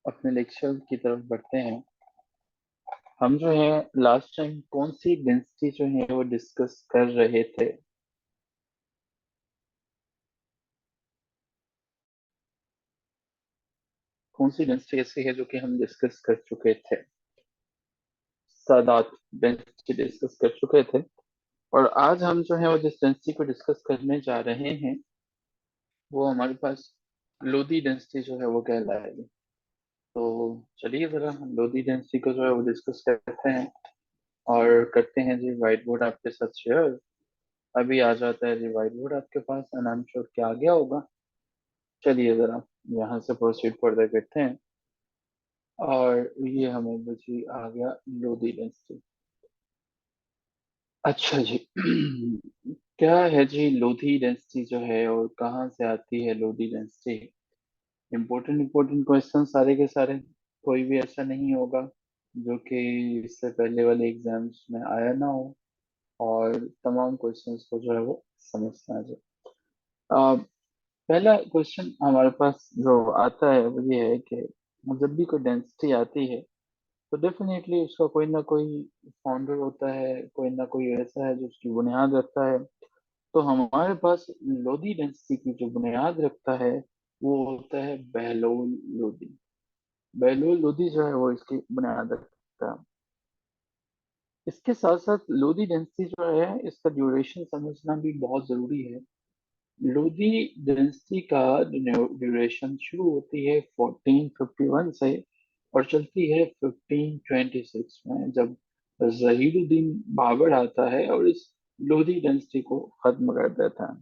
अपने लेक्चर की तरफ बढ़ते हैं। हम जो है लास्ट टाइम कौन सी डेंसिटी जो है वो डिस्कस कर रहे थे। कौन सी डेंसिटी ऐसी है जो कि हम डिस्कस कर चुके थे। सादात डेंसिटी डिस्कस कर चुके थे। और आज हम जो है वो जिस डेंसिटी को डिस्कस करने जा रहे हैं वो हमारे पास लोदी डेंसिटी जो है वो कहलाएगी। तो चलिए जरा हम लोदी डेंसिटी को जो है वो डिस्कस करते हैं। और करते हैं जी व्हाइट बोर्ड आपके साथ शेयर। अभी आ जाता है जी व्हाइट बोर्ड आपके पास एंड आई एम श्योर कि आ गया होगा। चलिए जरा यहाँ से प्रोसीड फर्दर करते हैं। और ये हमें बची आ गया लोधी डेंसिटी। अच्छा जी क्या है जी लोधी डेंसिटी जो है और कहाँ से आती है Lodhi density. Important important question सारे के सारे। कोई भी ऐसा नहीं होगा जो कि इससे पहले वाले एग्जाम्स में आया ना हो। और तमाम क्वेश्चंस को जो है वो समझना है। पहला क्वेश्चन हमारे पास जो आता है वो ये है कि जब भी कोई डेंसिटी आती है तो डेफिनेटली उसका कोई ना कोई फाउंडर होता है, कोई ना कोई ऐसा है जो उसकी बुनियाद रखता है। तो हमारे पास लोदी डेंसिटी की जो बुनियाद रखता है वो होता है बहलोल लोदी। बहलोल लोदी जो है वो इसकी बुनियाद रखता है। इसके साथ साथ लोदी डेंसिटी जो है इसका ड्यूरेशन समझना भी बहुत जरूरी है। लोदी डेंसिटी का ड्यूरेशन शुरू होती है 1451 से और चलती है 1526 में, जब जहीरुद्दीन बाबर आता है और इस लोदी डेंसिटी को खत्म कर देता है।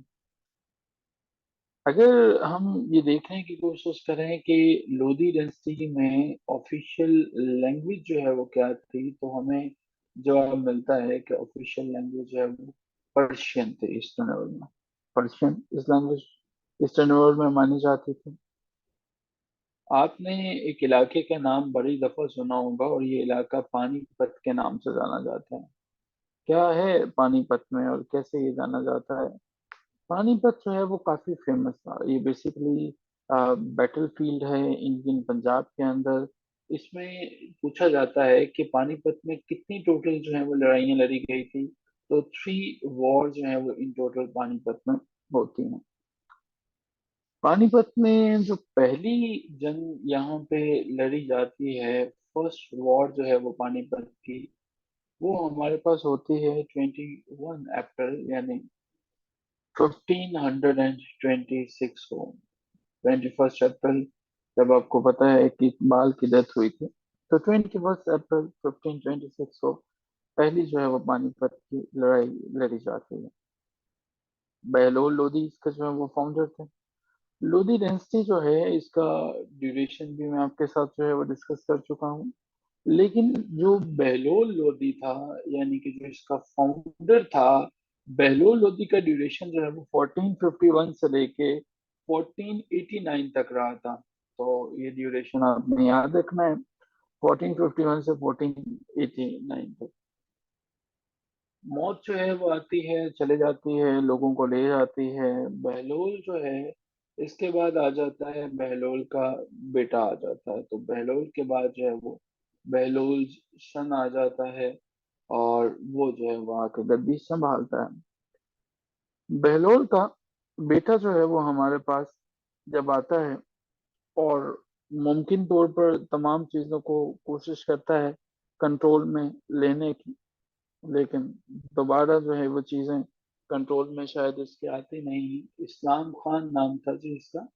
अगर हम ये देखने की कोशिश करें कि लोदी डेंसिटी में ऑफिशियल लैंग्वेज जो है वो क्या थी तो हमें जवाब मिलता है कि ऑफिशियल लैंग्वेज जो है वो पर्शियन थी ईस्टर्न वर्ल्ड में। पर्शियन इस लैंग्वेज ईस्टर्न वर्ल्ड में मानी जाती थी। आपने एक इलाके का नाम बड़ी दफा सुना होगा और ये इलाका पानीपत के नाम से जाना जाता है। क्या है पानीपत में और कैसे ये जाना जाता है। पानीपत जो है वो काफी फेमस था। ये बेसिकली बैटल फील्ड है इंडियन पंजाब के अंदर। इसमें पूछा जाता है कि पानीपत में कितनी टोटल जो है वो लड़ाइयाँ लड़ी गई थी। तो 3 वॉर जो है वो इन टोटल पानीपत में होती हैं। पानीपत में जो पहली जंग यहाँ पे लड़ी जाती है, फर्स्ट वॉर जो है वो पानीपत की, वो हमारे पास होती है 21 अप्रैल यानी 1526 को। 21 अप्रैल, जब आपको पता है कि इकबाल की डेथ हुई थी, तो 21 अप्रैल 1526 को पहली जो है वो पानीपत की लड़ाई लड़ी जाती है। बहलोल लोधी इसका जो है वो फाउंडर थे। लोधी डेंसिटी जो है इसका ड्यूरेशन भी मैं आपके साथ जो है वो डिस्कस कर चुका हूँ। लेकिन जो बहलोल लोधी था, यानी कि जो इसका फाउंडर था, बहलोल लोधी का ड्यूरेशन जो है वो 1451 से लेके 1489 तक रहा था। तो ये ड्यूरेशन आपने याद रखना है, 1451 से 1489 तक। मौत जो है वो आती है चले जाती है, लोगों को ले जाती है। बहलोल जो है इसके बाद आ जाता है बहलोल का बेटा आ जाता है। तो बहलोल के बाद जो है वो बहलोल सन आ जाता है और वो जो है वहाँ के गद्दी संभालता है। बहलोल का बेटा जो है वो हमारे पास जब आता है और मुमकिन तौर पर तमाम चीज़ों को कोशिश करता है कंट्रोल में लेने की, लेकिन दोबारा जो है वो चीजें कंट्रोल में शायद इसके आती नहीं। इस्लाम खान नाम था जी इसका।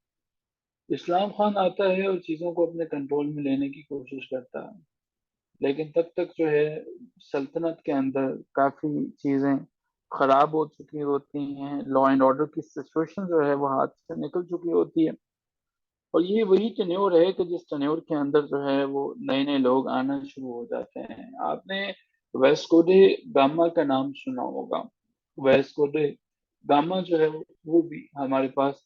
इस्लाम खान आता है और चीजों को अपने कंट्रोल में लेने की कोशिश करता है। लेकिन तब तक जो है सल्तनत के अंदर काफी चीजें खराब हो चुकी होती हैं, लॉ एंड ऑर्डर की सिचुएशन जो है वो हाथ से निकल चुकी होती है। और ये वही टेन्योर है कि जिस टेन्योर के अंदर जो है वो नए नए लोग आना शुरू हो जाते हैं। आपने वेस्को डे गामा का नाम सुना होगा। वेस्को डे गामा जो है वो भी हमारे पास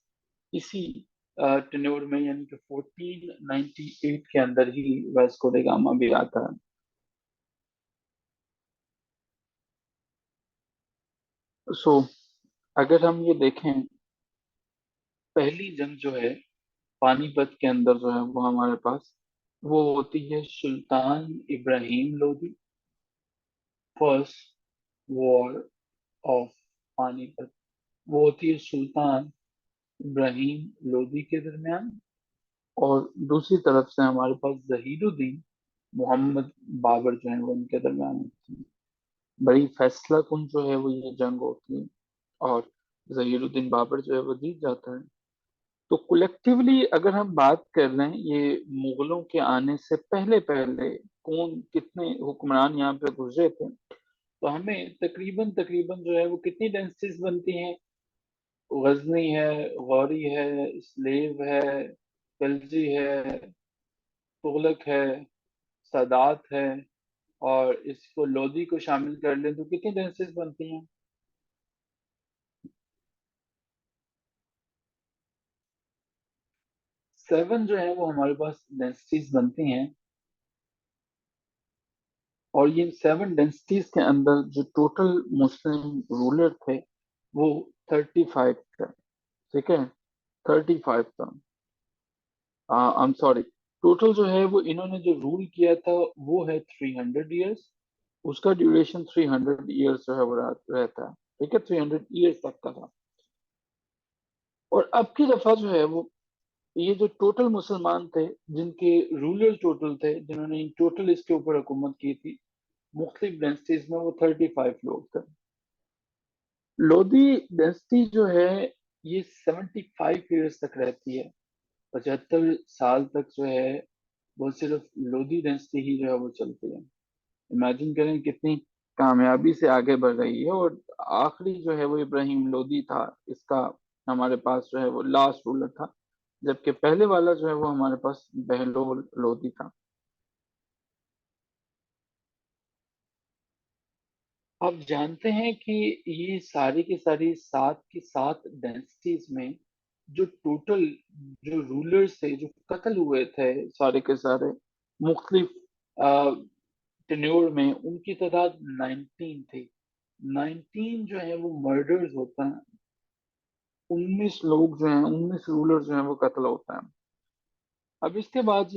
इसी टेन्योर में यानी कि 1498 के अंदर ही वेस्को डे गामा भी आता है। सो अगर हम ये देखें, पहली जंग जो है पानीपत के अंदर जो है वो हमारे पास वो होती है Sultan Ibrahim Lodhi, first war of Panipat. वो होती है सुल्तान इब्राहिम लोधी के दरमियान, और दूसरी तरफ से हमारे पास जहीरुद्दीन मोहम्मद बाबर जो है वो इनके दरमियान होती है। बड़ी फैसला कुन जो है वो ये जंग होती है, और जहीरुद्दीन बाबर जो है वो जीत जाता है। तो कलेक्टिवली अगर हम बात कर रहे हैं ये मुगलों के आने से पहले पहले कौन कितने हुक्मरान यहाँ पे गुजरे थे, तो हमें तकरीबन तकरीबन जो है वो कितनी डेंसिटीज बनती हैं। गजनी है, गौरी है, स्लेव है, खिलजी है, तुगलक है, सादात है, और इसको लोदी को शामिल कर लें तो कितनी डेंसिटीज बनती हैं। 7 जो है वो हमारे पास डेंसिटीज बनती हैं, और ये 7 डेंसिटीज के अंदर जो टोटल मुस्लिम रूलर थे वो 35 थे। ठीक है, 35 था। आई एम सॉरी, टोटल जो है वो इन्होंने जो रूल किया था वो है 300 ईयर्स। उसका ड्यूरेशन 300 ईयर्स जो है वो रहता है। ठीक है, 300 ईयर्स तक का था। और अब की दफा जो है वो ये जो टोटल मुसलमान थे, जिनके रूलर टोटल थे, जिन्होंने टोटल इसके ऊपर हुकूमत की थी मुख्तलिफ डेंसिटीज में, वो 35 लोग थे। लोधी डेंसिटी जो है ये 75 ईयर्स तक रहती है। 75 साल तक जो है वो सिर्फ लोधी डेंसिटी ही जो है वो चलती है। इमेजिन करें कितनी कामयाबी से आगे बढ़ रही है। और आखिरी जो है वो इब्राहिम लोधी था इसका, हमारे पास जो है वो लास्ट रूलर था, जबकि पहले वाला जो है वो हमारे पास बहलोल लोधी था। आप जानते हैं कि ये सारी की सारी 7 की 7 डेंसिटीज में जो टोटल जो रूलर्स थे जो कत्ल हुए थे सारे के सारे मुख्तलिफ टेन्योर में, उनकी तादाद 19 थी। 19 जो है वो मर्डर्स होता है। 19 लोग जो हैं, 19 रूलर जो हैं वो कत्ल होता है। अब इसके बाद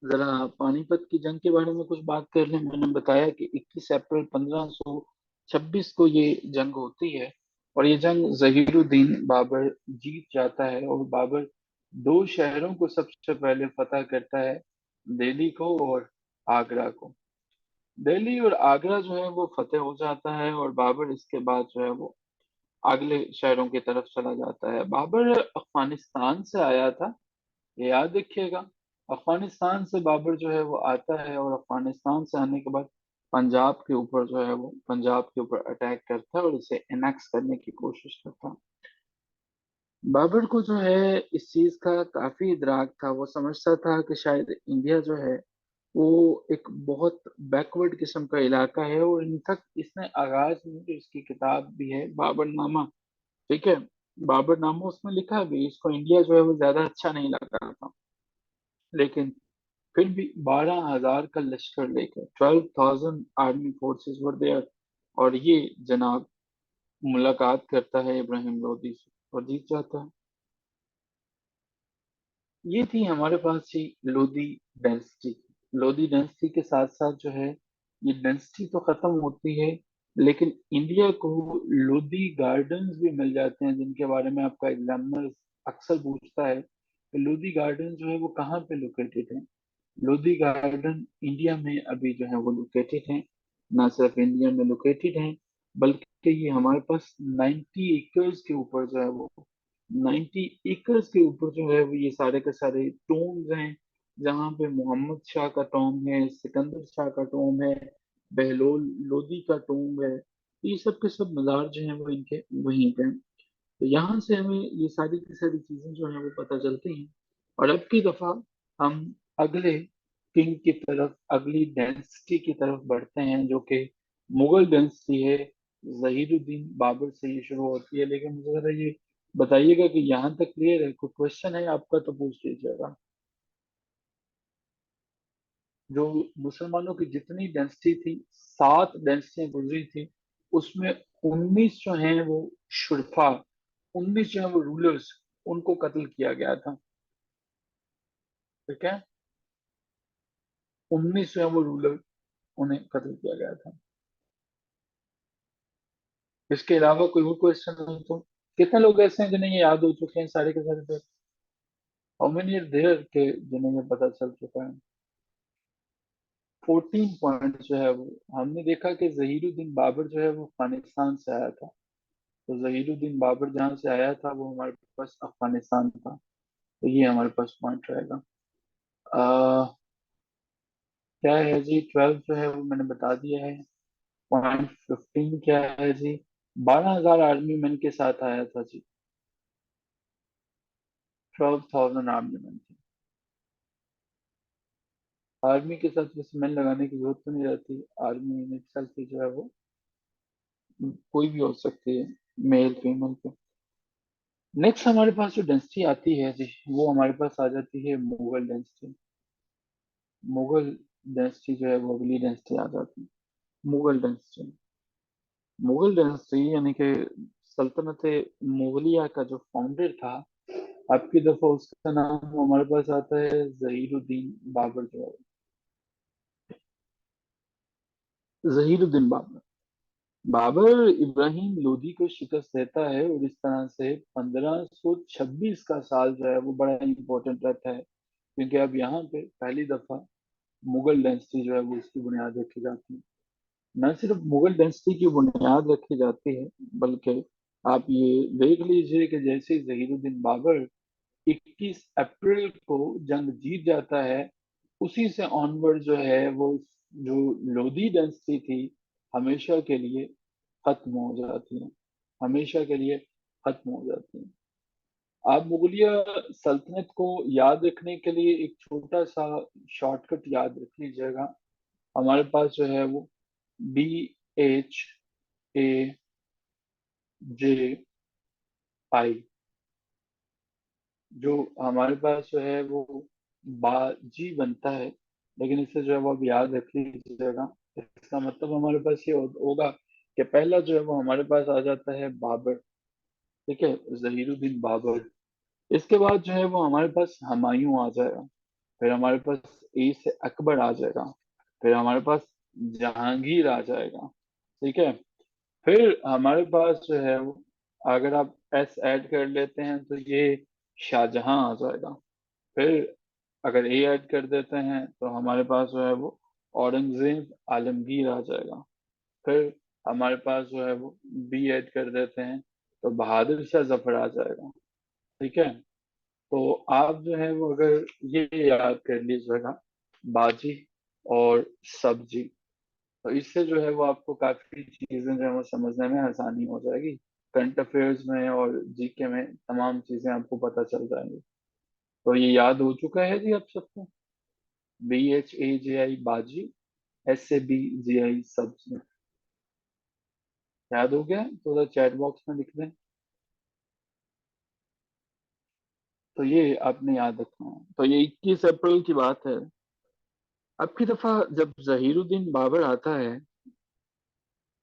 जरा पानीपत की जंग के बारे में कुछ बात कर लें। मैंने बताया कि 21 अप्रैल 1526 को ये जंग होती है, और ये जंग जहीरुद्दीन बाबर जीत जाता है, और बाबर दो शहरों को सबसे पहले फतह करता है, दिल्ली को और आगरा को। दिल्ली और आगरा जो है वो फतेह हो जाता है, और बाबर इसके बाद जो है वो अगले शहरों की तरफ चला जाता है। बाबर अफगानिस्तान से आया था, ये याद रखिएगा। अफगानिस्तान से बाबर जो है वो आता है, और अफगानिस्तान से आने के बाद पंजाब के ऊपर जो है वो पंजाब के ऊपर अटैक करता है और इसे एनेक्स करने की कोशिश करता है। बाबर को जो है इस चीज का काफी इदराक था। वो समझता था कि शायद इंडिया जो है वो एक बहुत बैकवर्ड किस्म का इलाका है, और इनफैक्ट इसने आगाज में जो इसकी किताब भी है बाबरनामा, ठीक है, बाबरनामा, उसमें लिखा भी इसको इंडिया जो है वो ज्यादा अच्छा नहीं लग रहा था। लेकिन फिर भी 12,000 का लश्कर लेकर 12,000 आर्मी फोर्सेस वर देयर, और ये जनाब मुलाकात करता है इब्राहिम लोदी से और जीत जाता है। ये थी हमारे पास ही लोदी डेंसिटी। लोदी डेंसिटी के साथ साथ जो है ये डेंसिटी तो खत्म होती है, लेकिन इंडिया को लोदी गार्डन्स भी मिल जाते हैं, जिनके बारे में आपका एग्जामिनर अक्सर पूछता है कि लोदी गार्डन जो है वो कहाँ पे लोकेटेड है। लोधी गार्डन इंडिया में अभी जो है वो लोकेटेड है। ना सिर्फ इंडिया में लोकेटेड है, बल्कि ये हमारे पास 90 एकर्स के ऊपर जो है वो 90 एकर्स के ऊपर जो है वो ये सारे के सारे टोम्स हैं, जहाँ पे मोहम्मद शाह का टॉम है, सिकंदर शाह का टॉम है, बहलोल लोधी का टॉम है। ये सब के सब मज़ार जो हैं वो इनके वहीं पे हैं। तो यहाँ से हमें ये सारी की सारी चीजें जो है वो पता चलती हैं। और अब की दफा हम अगले किंग की तरफ, अगली डेंसिटी की तरफ बढ़ते हैं, जो कि मुगल डेंसिटी है। जहीरुद्दीन बाबर से ये शुरू होती है। लेकिन मुझे जरा ये बताइएगा कि यहाँ तक क्लियर है? कोई क्वेश्चन है आपका तो पूछ लीजिएगा। जो मुसलमानों की जितनी डेंसिटी थी, 7 डेंसिटियां गुजरी थी, उसमें 19 जो हैं वो शुरफा, 19 जो है वो रूलर्स, उनको कत्ल किया गया था। ठीक है, 19 जो है वो रूलर, उन्हें कत्ल किया गया था। इसके अलावा कोई और क्वेश्चन हो तो? कितने लोग ऐसे हैं जिन्हें ये याद हो चुके हैं सारे के सारे? हाउ मेनी आर देयर के जिन्हें ये पता चल चुका है? 14 पॉइंट जो है वो हमने देखा कि जहीरुद्दीन बाबर जो है वो अफगानिस्तान से आया था। तो जहीरुद्दीन बाबर जहाँ से आया था वो हमारे पास अफगानिस्तान था। तो ये हमारे पास पॉइंट रहेगा। क्या है जी, 12 जो है वो मैंने बता दिया है। पॉइंट 15 क्या है जी? 12,000 आर्मी मैन के साथ आया था जी। 12,000 आर्मी मैन थे। आर्मी के साथ वैसे मैन लगाने की जरूरत तो नहीं रहती। आर्मी इन itself ही जो है वो कोई भी हो सकती है, मेल फीमेल। नेक्स्ट हमारे पास जो डेंसिटी आती है जी, वो हमारे पास आ जाती है मुगल डेंसिटी। मुगल डेंसिटी जो है वो अगली डेंसिटी आ जाती है। मुगल डेंसिटी, मुगल डेंसिटी यानी कि सल्तनत मुगलिया का जो फाउंडर था, आपकी दफा उसका नाम हमारे पास आता है जहीरुद्दीन बाबर जो है। जहीरुद्दीन बाबर। बाबर इब्राहिम लोदी को शिकस्त देता है और इस तरह से 1526 का साल जो है वो बड़ा इंपॉर्टेंट रहता है, क्योंकि अब यहाँ पे पहली दफा मुगल डायनेस्टी जो है वो इसकी बुनियाद रखी जाती है। न सिर्फ मुगल डायनेस्टी की बुनियाद रखी जाती है, बल्कि आप ये देख लीजिए कि जैसे ही जहीरुद्दीन बाबर 21 अप्रैल को जंग जीत जाता है, उसी से ऑनवर्ड जो है वो जो लोधी डायनेस्टी थी हमेशा के लिए खत्म हो जाती है। हमेशा के लिए खत्म हो जाती है। आप मुगलिया सल्तनत को याद रखने के लिए एक छोटा सा शॉर्टकट याद रख लीजिएगा। हमारे पास जो है वो BHAJ जो हमारे पास जो है वो बाजी बनता है, लेकिन इससे जो है वो अब याद रख लीजिएगा। इसका मतलब हमारे पास ये होगा कि पहला जो है वो हमारे पास आ जाता है बाबर। ठीक है, जहीरुद्दीन बाबर। इसके बाद जो है वो हमारे पास हुमायूं आ जाएगा। फिर हमारे पास ए से अकबर आ जाएगा। फिर हमारे पास जहांगीर आ जाएगा। ठीक है, फिर हमारे पास जो है वो अगर आप एस ऐड कर लेते हैं तो ये शाहजहां आ जाएगा। फिर अगर ए ऐड कर देते हैं तो हमारे पास जो है वो औरंगजेब आलमगीर आ जाएगा। फिर हमारे पास जो है वो बी ऐड कर देते हैं तो बहादुर शाह जफर आ जाएगा। ठीक है, तो आप जो है वो अगर ये याद कर लीजिएगा, बाजी और सब्जी, तो इससे जो है वो आपको काफी चीजें जो है वो समझने में आसानी हो जाएगी। करंट अफेयर्स में और जीके में तमाम चीजें आपको पता चल जाएंगी। तो ये याद हो चुका है जी आप सबको? BHAJI बाजी, SABGI सब्जी, याद हो गया? तो चैट बॉक्स में लिख दें। तो ये आपने याद रखना है। तो ये 21 अप्रैल की बात है। अब की दफा जब जहीरुद्दीन बाबर आता है,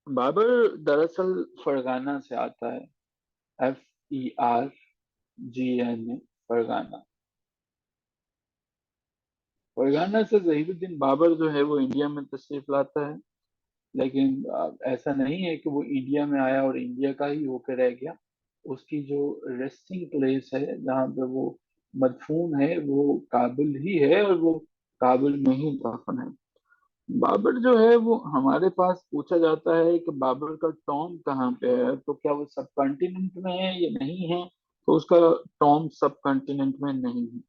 बाबर दरअसल फरगाना से आता है। FERGANA, Fergana. फरगाना से जहीरुद्दीन बाबर जो है वो इंडिया में तशरीफ लाता है। लेकिन ऐसा नहीं है कि वो इंडिया में आया और इंडिया का ही होकर रह गया। उसकी जो रेस्टिंग प्लेस है जहाँ पे वो मदफून है वो काबिल ही है, और वो काबिल में ही दफन है। बाबर जो है वो हमारे पास पूछा जाता है कि बाबर का टॉम कहाँ पे है, तो क्या वो सब कॉन्टिनेंट में है या नहीं है? तो उसका टॉम सब कॉन्टिनेंट में नहीं है।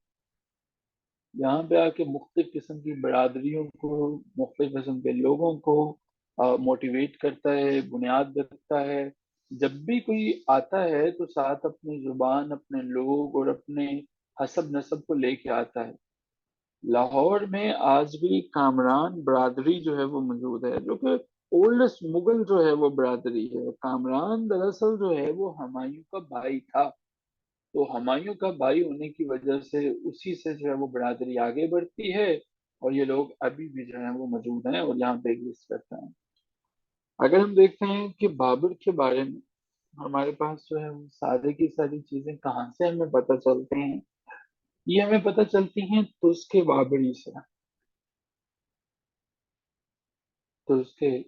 यहाँ पे आके मुख्तलिफ किस्म की बरादरियों को, मुख्तलिफ किस्म के लोगों को मोटिवेट करता है, बुनियाद रखता है। जब भी कोई आता है तो साथ अपनी जुबान, अपने लोग और अपने हसब नसब को लेके आता है। लाहौर में आज भी कामरान बरादरी जो है वो मौजूद है, जो कि ओल्डेस्ट मुगल जो है वो बरादरी है। कामरान दरअसल जो है वो हुमायूं का भाई था। तो हुमायूं का भाई होने की वजह से उसी से जो है वो बरादरी आगे बढ़ती है, और ये लोग अभी भी जो है वो मौजूद हैं और यहाँ पे एग्जिस्ट करते हैं। अगर हम देखते हैं कि बाबर के बारे में, हमारे पास जो है वो सारी की सारी चीजें कहाँ से हमें पता चलती हैं? ये हमें पता चलती हैं तुर्क बाबरी से। तुर्क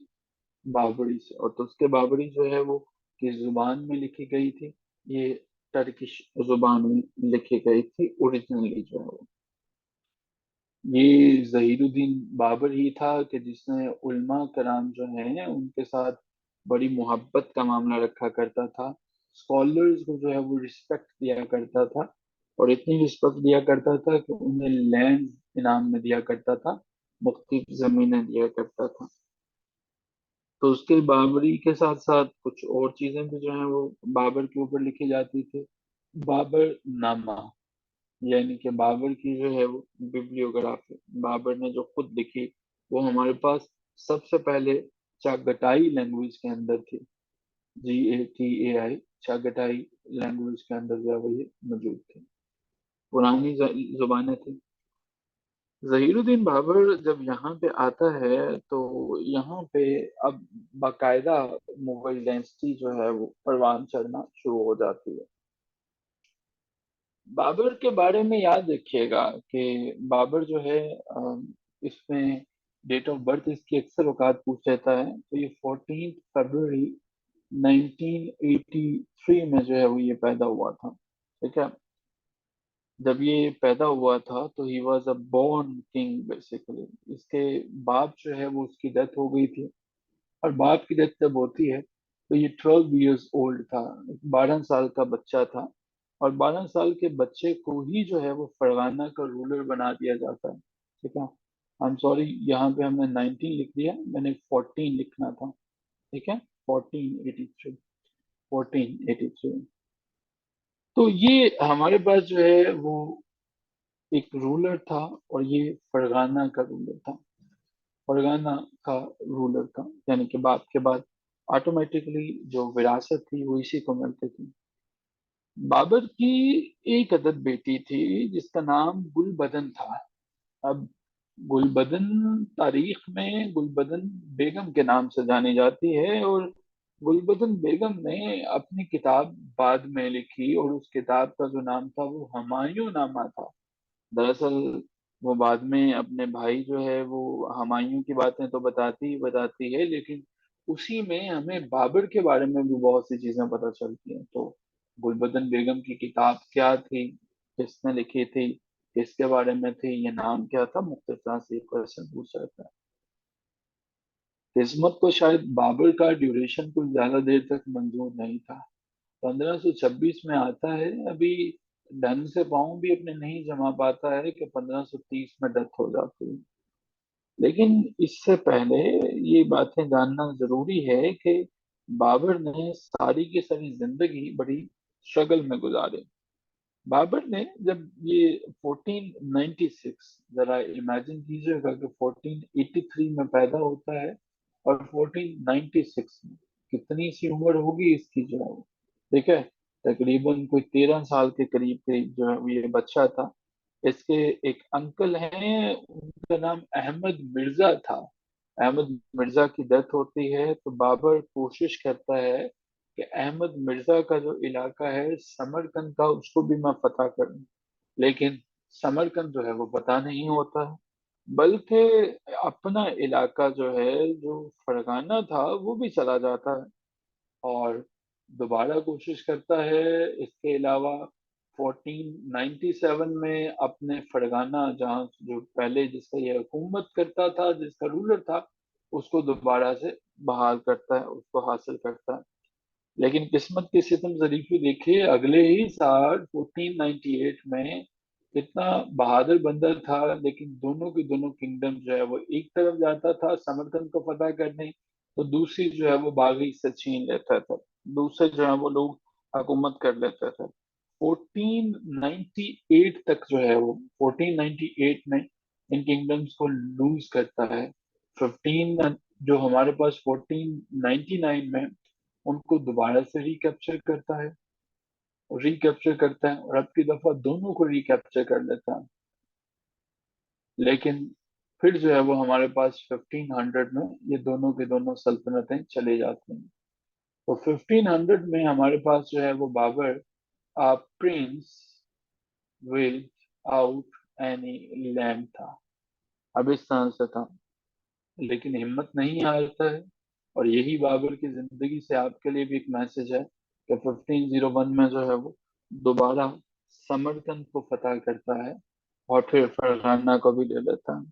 बाबरी से, और तुर्क बाबरी जो है वो किस जुबान में लिखी गई थी? ये टर्किश जुबान में लिखी गई थी ओरिजिनली जो है वो। ये जहीरुद्दीन बाबर ही था कि जिसने उल्मा कराम जो है उनके साथ बड़ी मोहब्बत का मामला रखा करता था। स्कॉलर्स को जो है वो रिस्पेक्ट दिया करता था, और इतनी रिस्पेक्ट दिया करता था कि उन्हें लैंड इनाम में दिया करता था, मुख्तलिफ जमीनें दिया करता था। तो उसके बाबरी के साथ साथ कुछ और चीजें भी जो है वो बाबर के ऊपर लिखी जाती थी। बाबर नामा, यानी कि बाबर की जो है वो बिब्लियोग्राफी, बाबर ने जो खुद लिखी, वो हमारे पास सबसे पहले चागटाई लैंग्वेज के अंदर थी। GATAI, चागटाई लैंग्वेज के अंदर जो है वो ये मौजूद थी। पुरानी जुबानें थी। जहीरुद्दीन बाबर जब यहाँ पे आता है तो यहाँ पे अब बाकायदा मुगल डायनेस्टी जो है वो परवान चढ़ना शुरू हो जाती है। बाबर के बारे में याद रखिएगा कि बाबर जो है इसमें डेट ऑफ बर्थ इसकी अक्सर औकात पूछ लेता है, तो ये 14 फरवरी 1983 में जो है वो ये पैदा हुआ था। ठीक है। जब ये पैदा हुआ था तो he was a born king basically. इसके बाप जो है वो उसकी डेथ हो गई थी, और बाप की डेथ जब होती है तो ये 12 years ओल्ड था, 12 साल का बच्चा था। और 12 साल के बच्चे को ही जो है वो फरगाना का रूलर बना दिया जाता है। ठीक है। आई एम सॉरी, यहाँ पे हमने 19 लिख दिया, मैंने 14 लिखना था। ठीक है। 1483। 1483। तो ये हमारे पास जो है वो एक रूलर था, और ये फरगाना का रूलर था। फरगाना का रूलर था, यानी कि बाप के बाद ऑटोमेटिकली जो विरासत थी वो इसी को मिलती थी। बाबर की एक अदद बेटी थी जिसका नाम गुलबदन था। अब गुलबदन तारीख में गुलबदन बेगम के नाम से जानी जाती है, और गुलबदन बेगम ने अपनी किताब बाद में लिखी, और उस किताब का जो नाम था वो हुमायूं नामा था। दरअसल वो बाद में अपने भाई जो है वो हुमायूं की बातें तो बताती ही बताती है, लेकिन उसी में हमें बाबर के बारे में भी बहुत सी चीजें पता चलती हैं। तो गुलबदन बेगम की किताब क्या थी, किसने लिखी थी, किसके बारे में थी, ये नाम क्या था, मुख्तसर से क्वेश्चन पूछ रहा था। किस्मत को शायद बाबर का ड्यूरेशन कुछ ज्यादा देर तक मंजूर नहीं था। 1526 में आता है, अभी ढंग से पाँव भी अपने नहीं जमा पाता है कि 1530 में डेथ हो जाती है। लेकिन इससे पहले ये बातें जानना जरूरी है कि बाबर ने सारी की सारी जिंदगी बड़ी स्ट्रगल में गुजारी। बाबर ने जब ये 1496, जरा इमेजिन कीजिएगा कि 1483 में पैदा होता है, और 1496 में कितनी सी उम्र होगी इसकी जो है वो। ठीक है। तकरीबन कोई 13 साल के करीब करीब जो है वो ये बच्चा था। इसके एक अंकल हैं, उनका नाम अहमद मिर्जा था। अहमद मिर्जा की डेथ होती है तो बाबर कोशिश करता है कि अहमद मिर्जा का जो इलाका है समरकंद का, उसको भी मैं फतह करूं। लेकिन समरकंद जो है वो पता नहीं होता है, बल्कि अपना इलाका जो है, जो फरगाना था, वो भी चला जाता है, और दोबारा कोशिश करता है। इसके अलावा 1497 में अपने फरगाना, जहाँ जो पहले जिसका ये हुकूमत करता था, जिसका रूलर था, उसको दोबारा से बहाल करता है, उसको हासिल करता है। लेकिन किस्मत की सितम जरीफी देखिए, अगले ही साल 1498 में इतना बहादुर बंदा था, लेकिन दोनों की दोनों किंगडम जो है वो एक तरफ जाता था समरकंद को फतह करने, तो दूसरी जो है वो बागी से छीन लेता था। दूसरे जो है वो लोग हुकूमत कर लेते थे। 1498 तक जो है वो, 1498 में इन किंगडम्स को लूज करता है। 15 जो हमारे पास 1499 में उनको दोबारा से रिकैप्चर करता है, रिकैप्चर करता है, और अब की दफा दोनों को रिकैप्चर कर लेता है। लेकिन फिर जो है वो हमारे पास 1500 में ये दोनों के दोनों सल्तनतें चले जाती हैं। तो 1500 में हमारे पास जो है वो Babar prince without any land था। अब इस तरह से था, लेकिन हिम्मत नहीं हारता है। और यही बाबर की जिंदगी से आपके लिए भी एक मैसेज है कि 1501 में जो है वो दोबारा समरकंद को फतह करता है और फिर फरगाना को भी ले लेता है।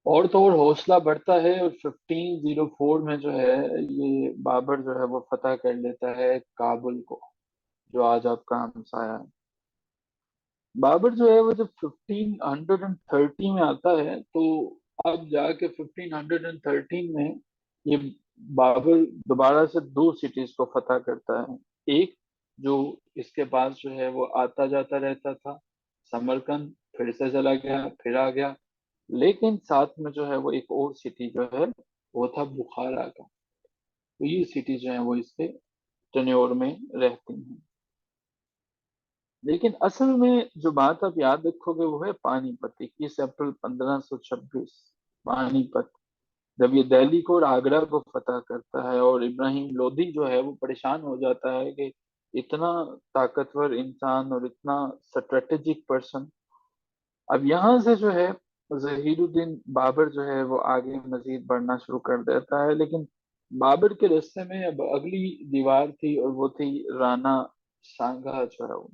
और तो और हौसला बढ़ता है, और 1504 में जो है ये बाबर जो है वो फतह कर लेता है काबुल को, जो आज आपका हमसाया है। बाबर जो है वो जब 1530 में आता है, तो अब जाके 1513 में ये बाबर दोबारा से दो सिटीज को फतह करता है। एक जो इसके पास जो है वो आता जाता रहता था, समरकंद, फिर से चला गया फिर आ गया। लेकिन साथ में जो है वो एक और सिटी जो है वो था बुखारा का। तो ये सिटी जो है वो इसके टेन्योर में रहती हैं। लेकिन असल में जो बात आप याद रखोगे वो है पानीपत, 21 अप्रैल 1526। पानीपत, जब ये दिल्ली को और आगरा को फतह करता है, और इब्राहिम लोधी जो है वो परेशान हो जाता है कि इतना ताकतवर इंसान और इतना स्ट्रेटेजिक पर्सन। अब यहाँ से जो है जहीरुद्दीन बाबर जो है वो आगे मजीद बढ़ना शुरू कर देता है। लेकिन बाबर के रास्ते में अब अगली दीवार थी, और वो थी राणा सांगा जो है वो।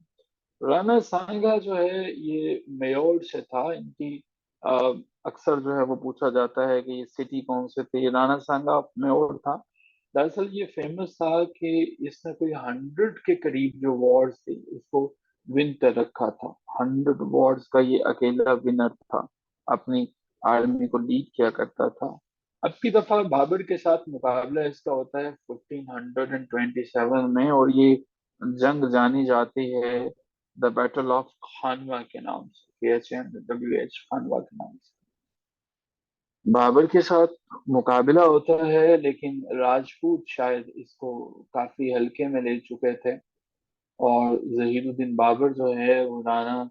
राणा सांगा जो है ये मेयोर से था। इनकी अ, अक्सर जो है वो पूछा जाता है कि ये सिटी कौन से थे। राणा सांगा मेयोर था। दरअसल ये फेमस था कि इसने कोई 100 के करीब जो वॉर्स थी उसको विन कर रखा था। 100 वॉर्स का ये अकेला विनर था, अपनी आर्मी को लीड किया करता था। अब की दफा बाबर के साथ मुकाबला इसका होता है 1527 में, और ये जंग जानी जाती है द बैटल ऑफ खानवा के नाम से, KHNWH, खानवा के नाम से। बाबर के साथ मुकाबला होता है, लेकिन राजपूत शायद इसको काफी हल्के में ले चुके थे, और जहीरुद्दीन बाबर जो है वो राणा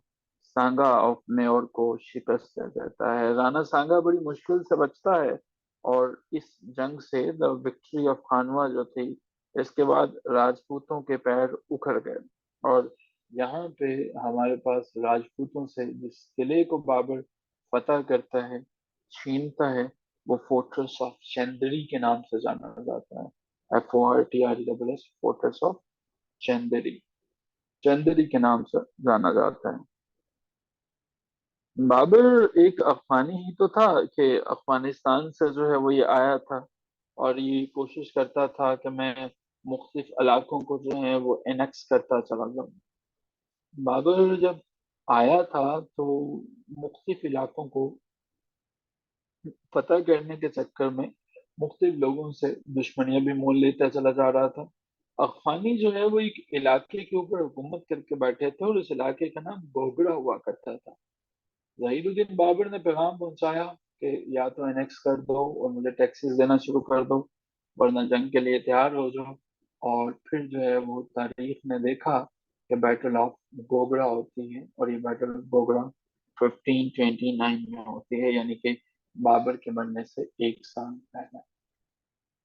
सांगा ऑफ मेवाड़ को शिकस्त दे देता है। राणा सांगा बड़ी मुश्किल से बचता है, और इस जंग से द विक्ट्री ऑफ खानवा जो थी, इसके बाद राजपूतों के पैर उखड़ गए। और यहाँ पे हमारे पास राजपूतों से जिस किले को बाबर फतह करता है, छीनता है, वो फोर्ट्रेस ऑफ चंदेरी के नाम से जाना जाता है। FORTRESS, fortress of Chanderi, Chanderi के नाम से जाना जाता है। बाबर एक अफगानी ही तो था कि अफगानिस्तान से जो है वो ये आया था, और ये कोशिश करता था कि मैं मुख्तलिफ इलाकों को जो है वो एनेक्स करता चला जाऊं। बाबर जब आया था तो मुख्तलिफ इलाकों को फतह करने के चक्कर में मुख्तलिफ लोगों से दुश्मनियां भी मोल लेता चला जा रहा था। अफगानी जो है वो एक इलाके के ऊपर हुकूमत करके बैठे थे, और उस इलाके का नाम गोगरा हुआ करता था। जहीरुद्दीन बाबर ने पैगाम पहुंचाया कि या तो एनेक्स कर दो और मुझे टैक्सेस देना शुरू कर दो, वरना जंग के लिए तैयार हो जाओ। और फिर जो है वो तारीख ने देखा कि बैटल ऑफ गोगरा होती है, और ये बैटल ऑफ गोगरा 1529 में होती है, यानी कि बाबर के मरने से एक साल पहले।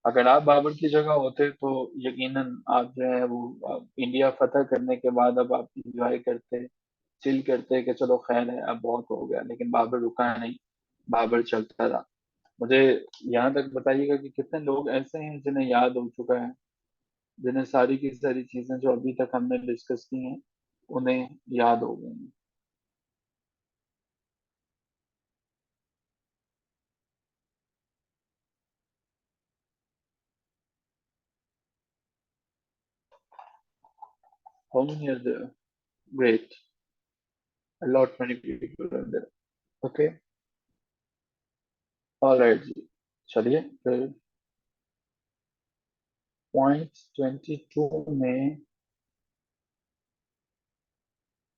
अगर आप बाबर की जगह होते तो यकीनन आप जो है वो इंडिया फतह करने के बाद अब आप इंजॉय करते, चिल करते कि चलो खैर है अब बहुत हो गया। लेकिन बाबर रुका नहीं, बाबर चलता रहा। मुझे यहाँ तक बताइएगा कि कितने लोग ऐसे हैं जिन्हें याद हो चुका है, जिन्हें सारी की सारी चीजें जो अभी तक हमने डिस्कस की हैं उन्हें याद हो गई हैं। How many are there? Great. A lot many people are there. Okay. All right जी, चलिए फिर पॉइंट 22 में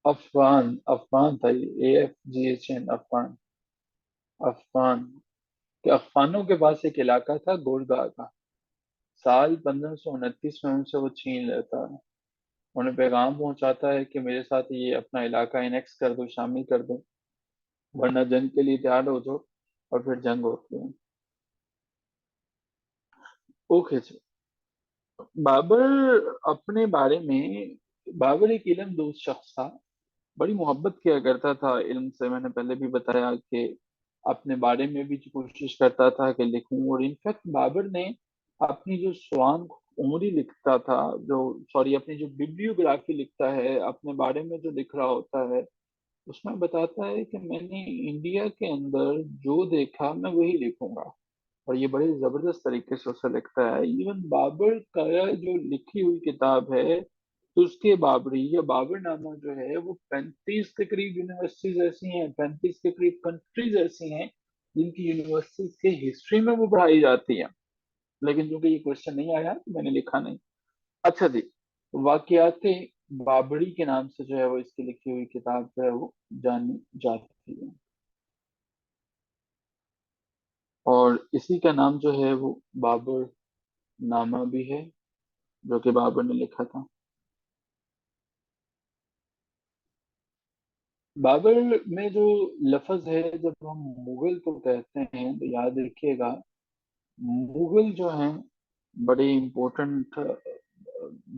अफगान, अफगान था ये, AFGHN, अफगान। अफगान के अफगानों के पास एक इलाका था गुरगा का। साल 1529 में उनसे वो छीन लेता है। उन्हें पैगाम पहुंचाता है कि मेरे साथ ये अपना इलाका इनेक्स कर दो, शामिल कर दो, वरना जंग के लिए तैयार हो जाओ। और फिर जंग होती है। ओके जी। बाबर अपने बारे में, बाबर एक इल्म दोस्त शख्स था, बड़ी मोहब्बत किया करता था इल्म से। मैंने पहले भी बताया कि अपने बारे में भी कोशिश करता था कि लिखूं। और इनफैक्ट बाबर ने अपनी जो स्वान उमरी लिखता था, जो सॉरी अपनी जो बिब्लियोग्राफी लिखता है अपने बारे में जो लिख रहा होता है, उसमें बताता है कि मैंने इंडिया के अंदर जो देखा मैं वही लिखूंगा। और ये बड़े जबरदस्त तरीके से उसे लिखता है। इवन बाबर का जो लिखी हुई किताब है, तो उसके बाबरी या बाबरनामा जो है वो 35 के करीब यूनिवर्सिटीज ऐसी हैं, 35 के करीब कंट्रीज ऐसी हैं जिनकी यूनिवर्सिटीज के हिस्ट्री में वो पढ़ाई जाती है। लेकिन चूंकि ये क्वेश्चन नहीं आया तो मैंने लिखा नहीं। अच्छा जी, वाकयात बाबरी के नाम से जो है वो इसकी लिखी हुई किताब जो है वो जानी जाती है। और इसी का नाम जो है वो बाबर नामा भी है, जो कि बाबर ने लिखा था। बाबर में जो लफ्ज है, जब हम मुगल को कहते हैं तो याद रखिएगा, मुगल जो हैं बड़े इम्पोर्टेंट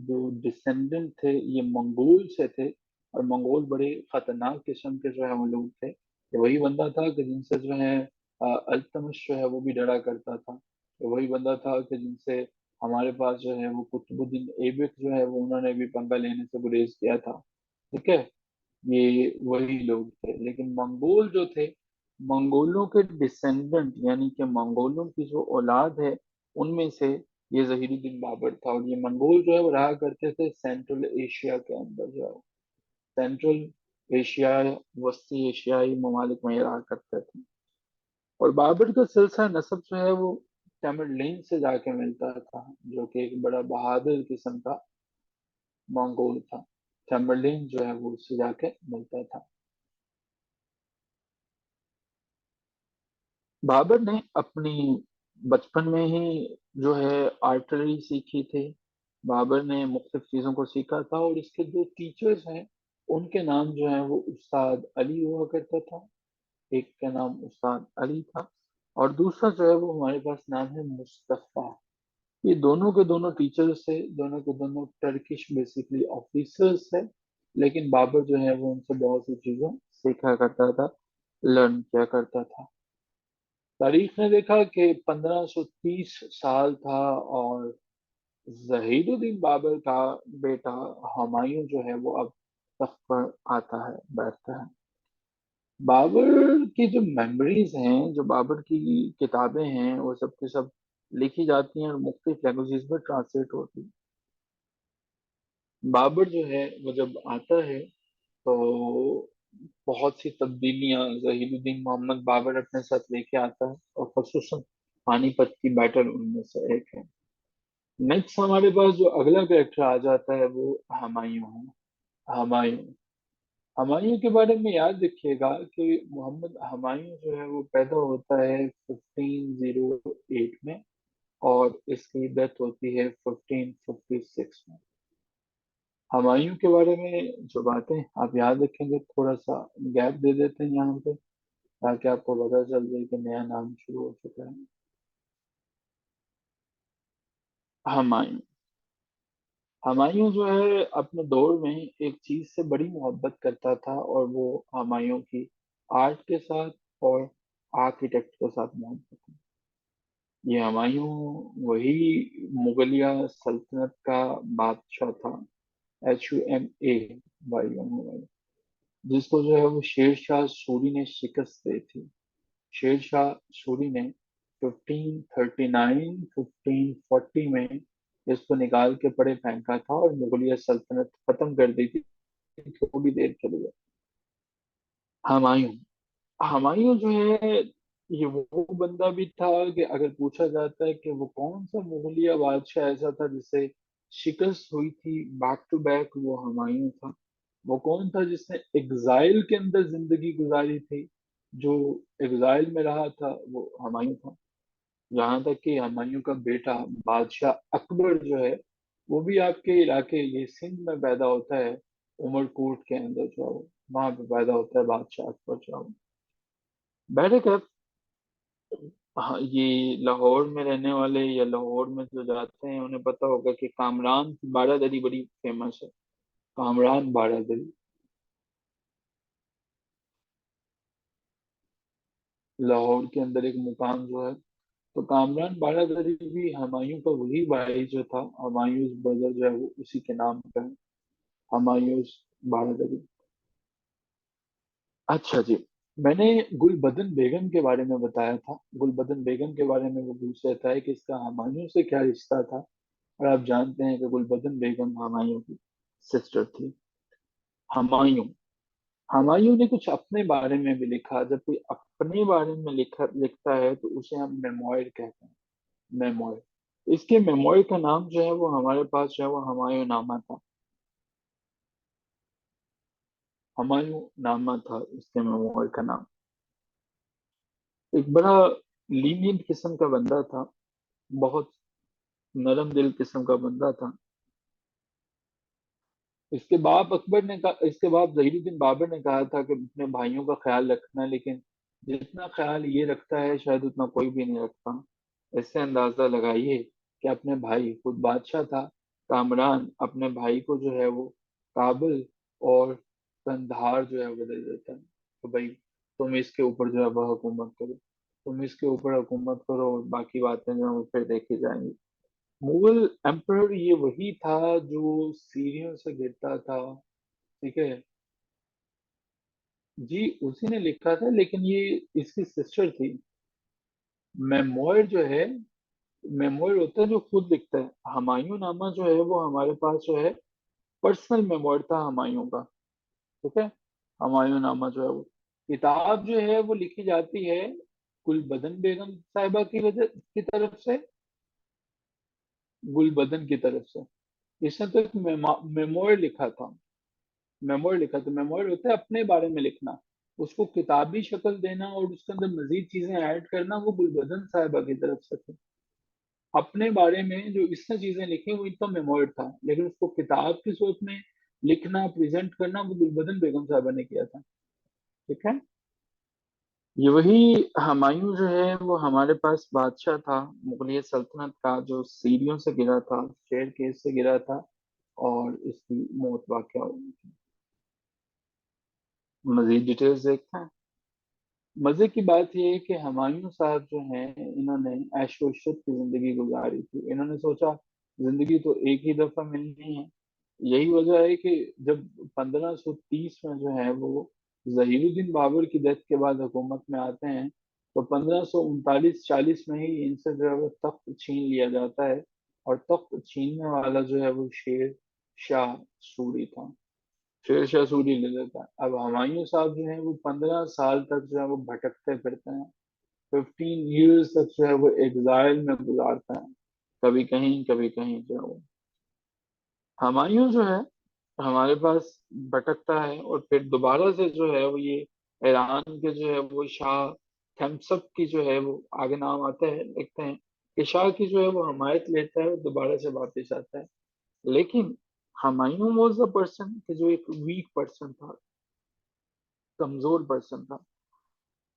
जो डिसेंडेंट थे ये मंगोल से थे। और मंगोल बड़े खतरनाक किस्म के जो है वो लोग थे। ये वही बंदा था कि जिनसे जो है अल्तमिश जो है वो भी डरा करता था। ये वही बंदा था कि जिनसे हमारे पास जो है वो कुतुबुद्दीन ऐबक जो है वो उन्होंने भी पंगा लेने से गुरेज किया था। ठीक है, ये वही लोग थे। लेकिन मंगोल जो थे, मंगोलों के डिसेंडेंट यानी कि मंगोलों की जो औलाद है, उनमें से ये जहीरुद्दीन बाबर था। और ये मंगोल जो है वो रहा करते थे सेंट्रल एशिया के अंदर, जो है सेंट्रल एशिया, वस्ती एशियाई ममालिक में ये रहा करते थे। और बाबर का सिलसिला नसब जो है वो तमिलनाडु से जाके मिलता था, जो कि एक बड़ा बहादुर किस्म का मंगोल था। तमिलनाडु जो है वो उससे जाके मिलता था। बाबर ने अपनी बचपन में ही जो है आर्टरी सीखी थी। बाबर ने मुख्तलिफ चीज़ों को सीखा था। और इसके जो टीचर्स हैं उनके नाम जो है वो उस्ताद अली हुआ करता था। एक का नाम उस्ताद अली था और दूसरा जो है वो हमारे पास नाम है मुस्तफ़ा। ये दोनों के दोनों टीचर्स थे, दोनों के दोनों टर्किश बेसिकली ऑफिसर्स है। लेकिन बाबर जो है वो उनसे बहुत सी चीज़ें सीखा करता था, लर्न किया करता था। तारीख ने देखा कि 1530 साल था और जहीरुद्दीन बाबर का बेटा हुमायूं जो है वो अब तख्त पर आता है, बैठता है। बाबर की जो मेमोरीज हैं, जो बाबर की किताबें हैं, वो सब के सब लिखी जाती हैं और मुख्तलिफ लैंग्वेजेस में ट्रांसलेट होती हैं। बाबर जो है वो जब आता है तो बहुत सी तब्दीलियां जहीरुद्दीन मोहम्मद बाबर अपने साथ लेके आता है, और खसूसन पानीपत की बैटल उनमें से एक है। नेक्स्ट हमारे पास जो अगला कैरेक्टर आ जाता है वो हुमायूं है। हुमायूं, हुमायूं के बारे में याद रखिएगा कि मोहम्मद हुमायूं जो है वो पैदा होता है 1508 में और इसकी डेथ होती है 1556 में। हुमायूं के बारे में जो बातें आप याद रखेंगे, थोड़ा सा गैप दे देते हैं यहाँ पे ताकि आपको पता चल जाए कि नया नाम शुरू हो चुका है। हुमायूं, हुमायूं जो है अपने दौर में एक चीज से बड़ी मोहब्बत करता था, और वो हुमायूं की आर्ट के साथ और आर्किटेक्ट के साथ मोहब्बत है। ये हुमायूं वही मुगलिया सल्तनत का बादशाह था, HUMA, भाई, जिसको जो है वो शेर शाह सूरी ने शिकस्त दी थी। शेर शाह सूरी ने 1539 1540 में इसको निकाल के पड़े फेंका था और मुगलिया सल्तनत खत्म कर दी थी थोड़ी देर के लिए। हुमायूं, हुमायूं जो है ये वो बंदा भी था कि अगर पूछा जाता है कि वो कौन सा मुगलिया बादशाह ऐसा था जिसे शिकस्त हुई थी बैक टू बैक, वो हुमायूं था। वो कौन था जिसने एग्जाइल के अंदर जिंदगी गुजारी थी, जो एग्जाइल में रहा था, वो हुमायूं था। यहाँ तक कि हुमायूं का बेटा बादशाह अकबर जो है वो भी आपके इलाके ये सिंध में पैदा होता है, उमरकोट के अंदर जो है वहां पे पैदा होता है बादशाह अकबर जो है। बहरकत हाँ, ये लाहौर में रहने वाले या लाहौर में जो जाते हैं उन्हें पता होगा कि कामरान की बारादरी बड़ी फेमस है। कामरान बारादरी, लाहौर के अंदर एक मुकाम जो है। तो कामरान बारादरी भी हुमायूं का वही भाई जो था, हुमायूं ब्रदर जो है वो उसी के नाम का है, हुमायूं बारादरी। अच्छा जी, मैंने गुलबदन बेगम के बारे में बताया था। गुलबदन बेगम के बारे में वो पूछ रहा था कि इसका हुमायूं से क्या रिश्ता था। और आप जानते हैं कि गुलबदन बेगम हुमायूं की सिस्टर थी। हुमायूं, हुमायूं ने कुछ अपने बारे में भी लिखा। जब कोई अपने बारे में लिखता है तो उसे हम मेमोयर कहते हैं। मेमोयर, इसके मेमोयर का नाम जो है वो हमारे पास जो है वो हुमायूं नामा था। हुमायूं नामा था इसके मेमोयर का नाम। एक बड़ा लीनियंट किस्म का बंदा था, बहुत नरम दिल किस्म का बंदा था। इसके बाप जहीरुद्दीन बाबर ने कहा था कि अपने भाइयों का ख्याल रखना, लेकिन जितना ख्याल ये रखता है शायद उतना कोई भी नहीं रखता। इससे अंदाजा लगाइए कि अपने भाई, खुद बादशाह था कामरान, अपने भाई को जो है वो काबुल और कंधार जो है वो दे देता है। तो भाई तुम इसके ऊपर जो है वो हुकूमत करो, तुम इसके ऊपर हुकूमत करो और बाकी बातें जो है वो फिर देखी जाएंगी। मुगल एम्परर ये वही था जो सीढ़ियों से गिरता था। ठीक है जी, उसी ने लिखा था, लेकिन ये इसकी सिस्टर थी। मेमोयर जो है, मेमोयर होता है जो खुद लिखता है। हुमायूं नामा जो है वो हमारे पास जो है पर्सनल मेमोयर था हुमायूं का। ठीक है, हुमायूं नामा जो है वो किताब जो है वो लिखी जाती है गुलबदन बेगम साहिबा की वजह की तरफ से, गुलबदन की तरफ से। इसने तो एक मेमोयर लिखा था। मेमोयर लिखा था, मेमोयर होता है अपने बारे में लिखना। उसको किताबी शक्ल देना और उसके अंदर मजीद चीजें ऐड करना, वो गुलबदन साहिबा की तरफ से था। अपने बारे में जो इसने चीजें लिखी वो इनका मेमोयर था, लेकिन उसको किताब की सूरत में लिखना, प्रेजेंट करना, वो गुलबदन बेगम साहिबा ने किया था। ठीक है, ये वही हुमायूं जो है वो हमारे पास बादशाह था मुगलिया सल्तनत का, जो सीढ़ियों से गिरा था, शेर केस से गिरा था और इसकी मौत वाकया हो गई थी। मजीद डिटेल्स देखते हैं। मजे की बात यह है कि हुमायूं साहब जो हैं इन्होंने ऐशो इशरत की जिंदगी गुजारी थी। इन्होंने सोचा जिंदगी तो एक ही दफा मिलनी है। यही वजह है कि जब 1530 में जो है वो जहीरुद्दीन बाबर की डेथ के बाद हुकूमत में आते हैं, तो 1539-40 में ही इनसे जो है वो तख्त छीन लिया जाता है। और तख्त छीनने वाला जो है वो शेर शाह सूरी था। शेर शाह सूरी ले लेता है। अब हुमायूं साहब जो है वो 15 साल तक जो है वो भटकते फिरते हैं। 15 ईयर्स तक जो है वो एग्जाइल में गुजारते हैं, कभी कहीं कभी कहीं जो है वो। हुमायूं जो है हमारे पास भटकता है और फिर दोबारा से जो है वो ये ईरान के जो है वो शाह थम्सअप की जो है वो आगे नाम आता है, लिखते हैं कि शाह की जो है वो हमायत लेता है और दोबारा से वापस आता है। लेकिन हुमायूं वॉज द पर्सन कि जो एक वीक पर्सन था, कमजोर पर्सन था।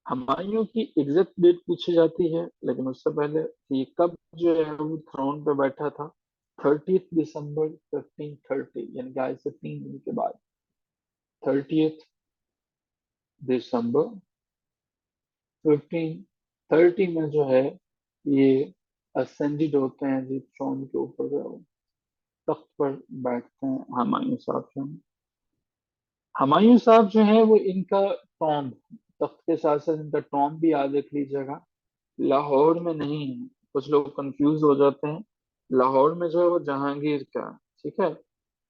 हुमायूं की एग्जैक्ट डेट पूछी जाती है, लेकिन उससे पहले कि ये कब जो है वो थ्रोन पे बैठा था। 30 दिसंबर 1530, यानी कि आज से 3 दिन के बाद। 30 दिसंबर 1530 में जो है ये असेंडेड होते हैं जी थ्रोन के ऊपर जो है वो तख्त पर बैठते हैं हुमायूं साहब जो हैं। हुमायूं साहब जो है वो इनका टॉम्ब, तख्त के साथ साथ इनका टॉम्ब भी याद रख लीजिएगा, लाहौर में नहीं है। कुछ लोग कंफ्यूज हो जाते हैं। लाहौर में जो है वो जहांगीर का है। ठीक है,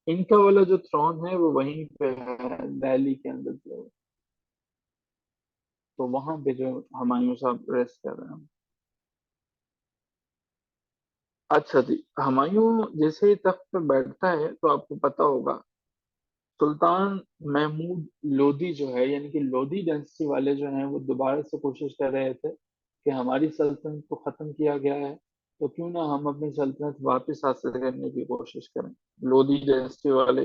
इनका वाला जो थ्रोन है वो वहीं पे है, दिल्ली के अंदर जो है। तो वहां पे जो हुमायूं साहब रेस्ट कर रहे हैं। अच्छा जी, हुमायूं जैसे ही तख्त पे बैठता है तो आपको पता होगा सुल्तान महमूद लोदी जो है, यानी कि लोदी डायनेस्टी वाले जो हैं वो दोबारा से कोशिश कर रहे थे कि हमारी सल्तनत को खत्म किया गया है, तो क्यों ना हम अपनी सल्तनत वापस हासिल करने की कोशिश करें। लोदी डायनेस्टी वाले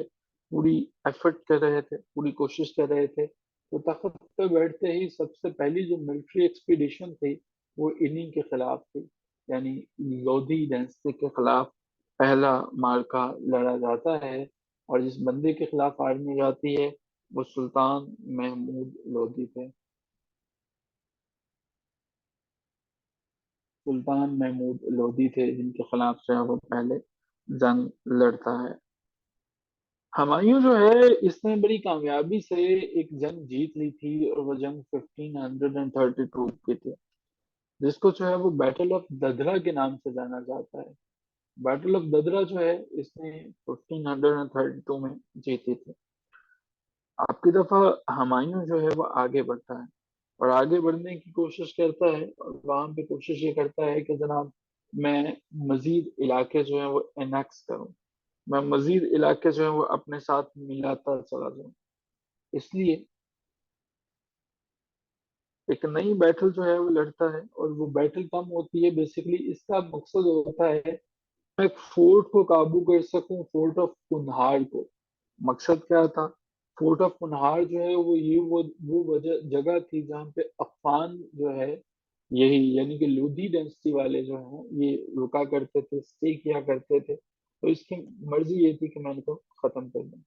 पूरी एफर्ट कर रहे थे, पूरी कोशिश कर रहे थे। तो तख्त पे बैठते ही सबसे पहली जो मिलिट्री एक्सपीडिशन थी वो इन्हीं के खिलाफ थी। यानी लोधी डायनेस्टी के खिलाफ पहला मार्का लड़ा जाता है, और जिस बंदे के खिलाफ आर्मी जाती है वो सुल्तान महमूद लोधी थे। सुल्तान महमूद लोधी थे जिनके खिलाफ जो है वो पहले जंग लड़ता है। हुमायूं जो है इसने बड़ी कामयाबी से एक जंग जीत ली थी, और वो जंग 1532 की थी, जिसको जो है वो बैटल ऑफ ददरा के नाम से जाना जाता है। बैटल ऑफ ददरा जो है इसने 1532 में जीती थी। आपकी दफा हुमायूं जो है वो आगे बढ़ता है, और आगे बढ़ने की कोशिश करता है, और वहां पे कोशिश ये करता है कि जनाब मैं मजीद इलाके जो है वो एनेक्स करूं, मैं मजीद इलाके जो है वो अपने साथ मिलाता चला जाऊं। इसलिए एक नई बैटल जो है वो लड़ता है, और वो बैटल कम होती है। बेसिकली इसका मकसद होता है मैं एक फोर्ट को काबू कर सकूं, फोर्ट ऑफ कुन्हार को। मकसद क्या था? फोर्ट ऑफ कुन्हार जो है वो वजह जगह थी जहाँ पे अफगान जो है, यही यानी कि लोधी डेंसिटी वाले जो हैं ये रुका करते थे, स्टे किया करते थे। तो इसकी मर्जी ये थी कि मैं इनको खत्म कर दूं।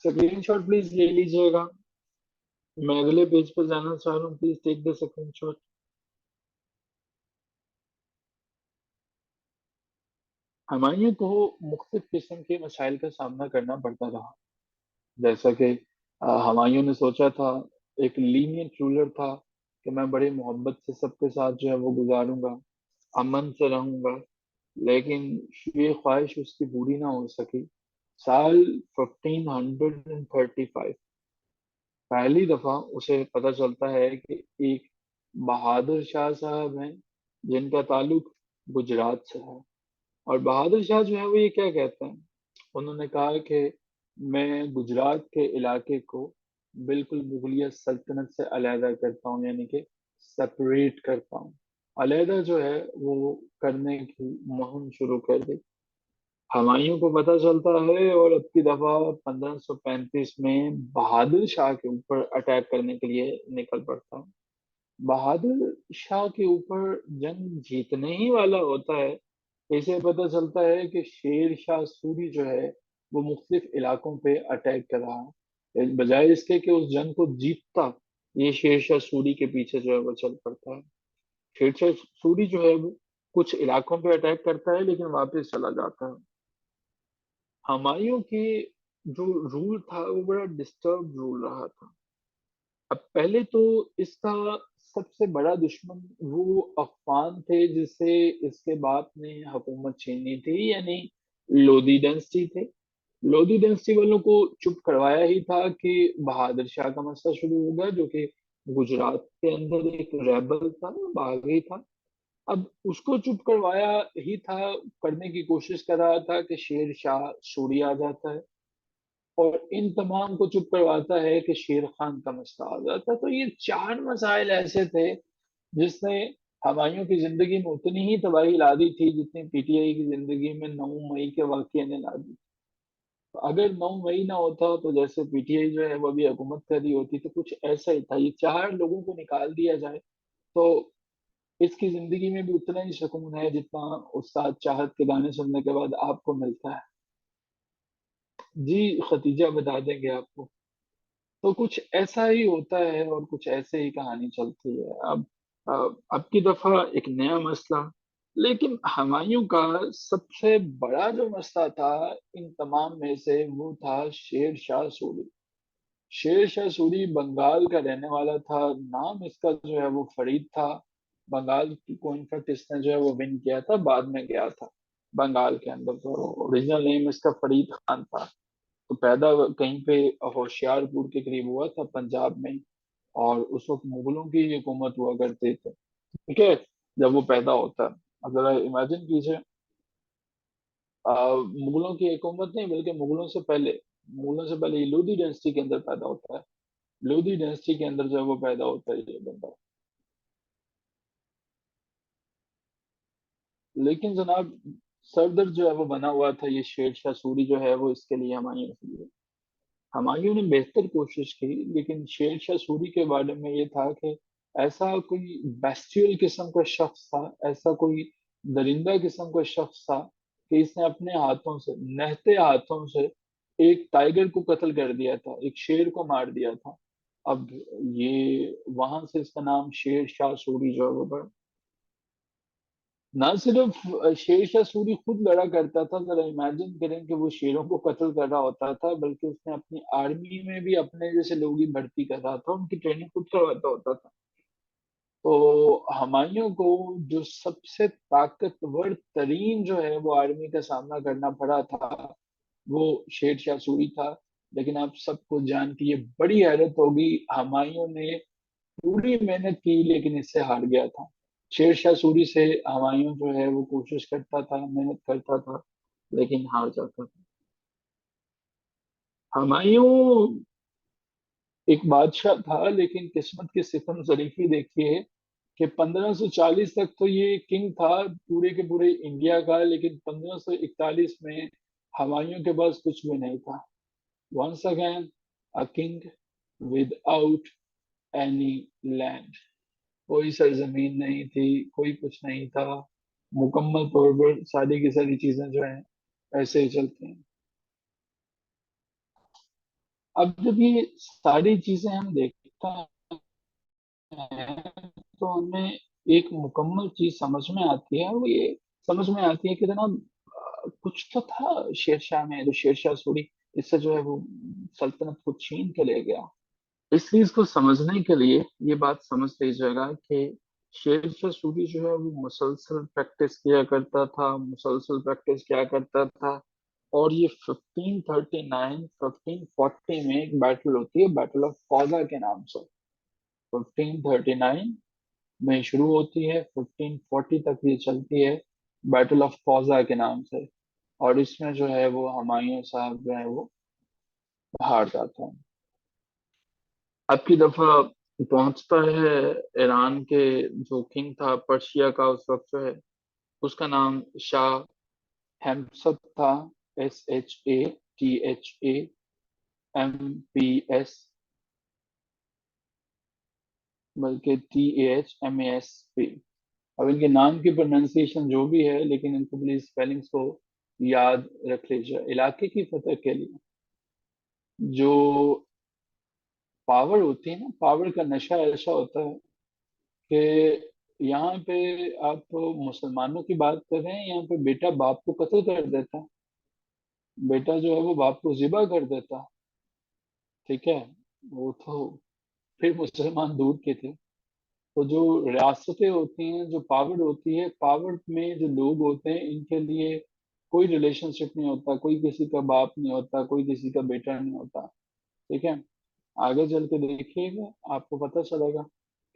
स्क्रीनशॉट प्लीज ले लीजिएगा। मैं अगले पेज पर जाना चाह रहा हूँ, please take the screenshot. Humayun को मुख्तलिफ किस्म के मसाइल का सामना करना पड़ता रहा। जैसा कि हुमायूं ने सोचा था, एक लीनियंट रूलर था, कि मैं बड़े मोहब्बत से सबके साथ जो है वो गुजारूंगा, अमन से रहूंगा। लेकिन ये ख्वाहिश उसकी पूरी ना हो सकी। साल 1535 पहली दफा उसे पता चलता है कि एक बहादुर शाह साहब हैं जिनका ताल्लुक गुजरात से है। और बहादुर शाह जो है वो ये क्या कहते हैं? उन्होंने कहा कि मैं गुजरात के इलाके को बिल्कुल मुगलिया सल्तनत से अलहदा करता हूँ, यानी कि सेपरेट करता हूँ। अलहदा जो है वो करने की मुहिम शुरू कर दी। हुमायूं को पता चलता है, और अब की दफा 1535 में बहादुर शाह के ऊपर अटैक करने के लिए निकल पड़ता है। बहादुर शाह के ऊपर जंग जीतने ही वाला होता है। इसे पता चलता है कि शेर शाह सूरी जो है वो मुख्तलिफ इलाकों पे अटैक कर रहा है। बजाय इसके कि उस जंग को जीतता, ये शेर शाह सूरी के पीछे जो है वो चल पड़ता है। शेर शाह सूरी जो है वो कुछ इलाकों पे अटैक करता है लेकिन वापस चला जाता है। हुमायूं के जो रूल था वो बड़ा डिस्टर्ब रूल रहा था। अब पहले तो इसका सबसे बड़ा दुश्मन वो अफगान थे जिससे इसके बाप ने हुकूमत छीनी थी, यानी लोधी डेंसिटी थे। लोधी डेंसिटी वालों को चुप करवाया ही था कि बहादुर शाह का मसला शुरू होगा, जो कि गुजरात के अंदर एक रेबल था, बागी था। अब उसको चुप करवाया ही था, करने की कोशिश कर रहा था कि शेर शाह सूरी आ जाता है, और इन तमाम को चुप करवाता है कि शेर खान का मसला आ जाता है। तो ये चार मसाइल ऐसे थे जिसने हुमायूं की जिंदगी में उतनी ही तबाही ला दी थी जितनी पीटीआई की जिंदगी में 9 मई के वाकये ने ला दी। तो अगर 9 मई ना होता तो जैसे पीटीआई जो है वो अभी हुकूमत कर रही होती, तो कुछ ऐसा ही था। ये चार लोगों को निकाल दिया जाए तो इसकी जिंदगी में भी उतना ही सुकून है जितना उस्ताद चाहत के गाने सुनने के बाद आपको मिलता है। जी, खतीजा बता देंगे आपको। तो कुछ ऐसा ही होता है, और कुछ ऐसे ही कहानी चलती है। अब की दफा एक नया मसला। लेकिन हुमायूं का सबसे बड़ा जो मसला था इन तमाम में से, वो था शेर शाह सूरी। शेर शाह सूरी बंगाल का रहने वाला था। नाम इसका जो है वो फरीद था। बंगाल को इनफैक्ट इसने जो है वो विन किया था, बाद में गया था बंगाल के अंदर। तो ओरिजिनल नेम इसका फरीद खान था। तो पैदा कहीं पे होशियारपुर के करीब हुआ था, पंजाब में। और उस वक्त मुगलों की हुकूमत हुआ करते थे, ठीक है, जब वो पैदा होता है। अब जरा इमेजिन कीजिए, मुगलों की हुकूमत नहीं बल्कि मुगलों से पहले ये लोधी डेंसिटी के अंदर पैदा होता है। लोधी डेंसिटी के अंदर जब वो पैदा होता है ये बंदा। लेकिन जनाब सरदर्द जो है वो बना हुआ था ये शेर शाह सूरी जो है वो इसके लिए हुमायूं के लिए। हुमायूं ने बेहतर कोशिश की, लेकिन शेर शाह सूरी के बारे में ये था कि ऐसा कोई बेस्टियल किस्म का शख्स था, ऐसा कोई दरिंदा किस्म का शख्स था कि इसने अपने हाथों से, नहते हाथों से एक टाइगर को कत्ल कर दिया था, एक शेर को मार दिया था। अब ये वहां से इसका नाम शेर शाह सूरी जो है वो पड़ा। ना सिर्फ शेर शाह सूरी खुद लड़ा करता था, जरा इमेजिन करें कि वो शेरों को कत्ल कर रहा होता था, बल्कि उसने अपनी आर्मी में भी अपने जैसे लोग ही भर्ती कर रहा था, उनकी ट्रेनिंग खुद करवाता होता था। तो हुमायूं को जो सबसे ताकतवर तरीन जो है वो आर्मी का सामना करना पड़ा था, वो शेर शाह सूरी था। लेकिन आप सबको जान के ये बड़ी हैरत होगी, हुमायूं ने पूरी मेहनत की लेकिन इससे हार गया था। शेर शाह सूरी से हुमायूं जो है वो कोशिश करता था, मेहनत करता था, लेकिन हार जाता था। हुमायूं एक बादशाह था, लेकिन किस्मत की सितम जरीफी देखिए कि 1540 तक तो ये किंग था पूरे के पूरे इंडिया का, लेकिन 1541 में हुमायूं के पास कुछ भी नहीं था। Once again a king without any land. कोई सरजमीन नहीं थी, कोई कुछ नहीं था। मुकम्मल तौर पर सारी की सारी चीजें जो है ऐसे ही चलती हैं। अब जब ये सारी चीजें हम देखते हैं तो हमें एक मुकम्मल चीज समझ में आती है, वो ये समझ में आती है कि जनाब कुछ तो था शेरशाह में, जो शेरशाह सूरी इससे जो है वो सल्तनत को छीन के ले गया। इस चीज को समझने के लिए ये बात समझ लीजिएगा कि शेरशाह सूरी जो है वो मुसलसल प्रैक्टिस किया करता था, मुसलसल प्रैक्टिस किया करता था। और ये 1539 1540 में एक बैटल होती है, बैटल ऑफ फौजा के नाम से। 1539 में शुरू होती है, 1540 तक ये चलती है, बैटल ऑफ फौजा के नाम से। और इसमें जो है वो हुमायूं साहब जो है वो हार जाता है। अब की दफा पहुंचता है ईरान के, जो किंग था पर्शिया का उस वक्त जो है, उसका नाम शाह हेमसद था। SHATHAMPS, बल्कि THMASP। अब इनके नाम की प्रोनाउंसिएशन जो भी है, लेकिन इनको प्लीज स्पेलिंग्स को याद रख लीजिए। इलाके की फतह के लिए जो पावर होती है ना, पावर का नशा ऐसा होता है कि यहाँ पे आप मुसलमानों की बात कर रहे हैं, यहाँ पे बेटा बाप को कत्ल कर देता है, बेटा जो है वो बाप को जिबा कर देता है। ठीक है, वो तो फिर मुसलमान दूर के थे। तो जो रियासतें होती हैं, जो पावर होती है, पावर में जो लोग होते हैं, इनके लिए कोई रिलेशनशिप नहीं होता, कोई किसी का बाप नहीं होता, कोई किसी का बेटा नहीं होता। ठीक है, आगे चल के देखिएगा, आपको पता चलेगा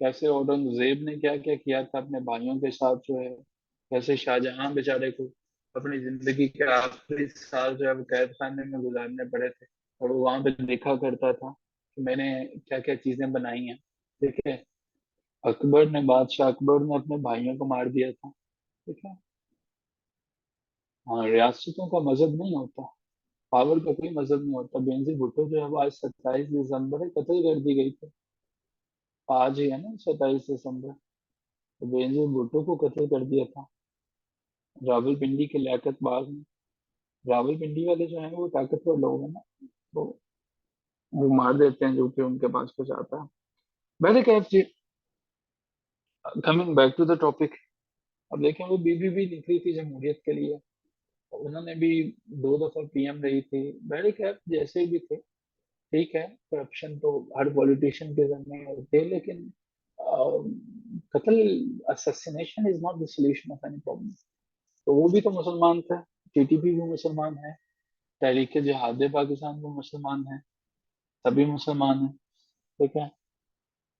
कैसे औरंगजेब ने क्या क्या किया था अपने भाइयों के साथ जो है, कैसे शाहजहां बेचारे को अपनी जिंदगी के आखिरी साल जो है वो कैद खाने में गुजारने पड़े थे। और वो वहां पे लिखा करता था कि मैंने क्या क्या चीजें बनाई हैं। ठीक है, अकबर ने, बादशाह अकबर ने अपने भाइयों को मार दिया था। ठीक है। हाँ, रियासतों का मजहब नहीं होता, पावर का कोई मजहब नहीं होता। बेनजीर भुट्टो जो है वो आज 27 दिसंबर है, कत्ल कर दी गई थी। आज ही है ना 27 दिसंबर। तो बेनजीर भुट्टो को कत्ल कर दिया था रावलपिंडी के लियाकत बाग में। रावलपिंडी वाले जो है वो ताकतवर लोग हैं ना, तो वो मार देते हैं जो कि उनके पास कुछ आता है। वैसे Kaif ji, coming back to the topic, अब देखें वो बीबी भी निकली थी जमहूरियत के लिए, उन्होंने भी 2 दफा पीएम रही थी। वेरी कैफ जैसे भी थे, ठीक है, करप्शन तो हर पॉलिटिशियन के जन्म में होते हैं, लेकिन कत्ल, assassination is not the solution of any problem. तो वो भी तो मुसलमान थे, टीटीपी भी मुसलमान है, तहरीक जिहाद पाकिस्तान भी मुसलमान है, सभी मुसलमान हैं। ठीक है।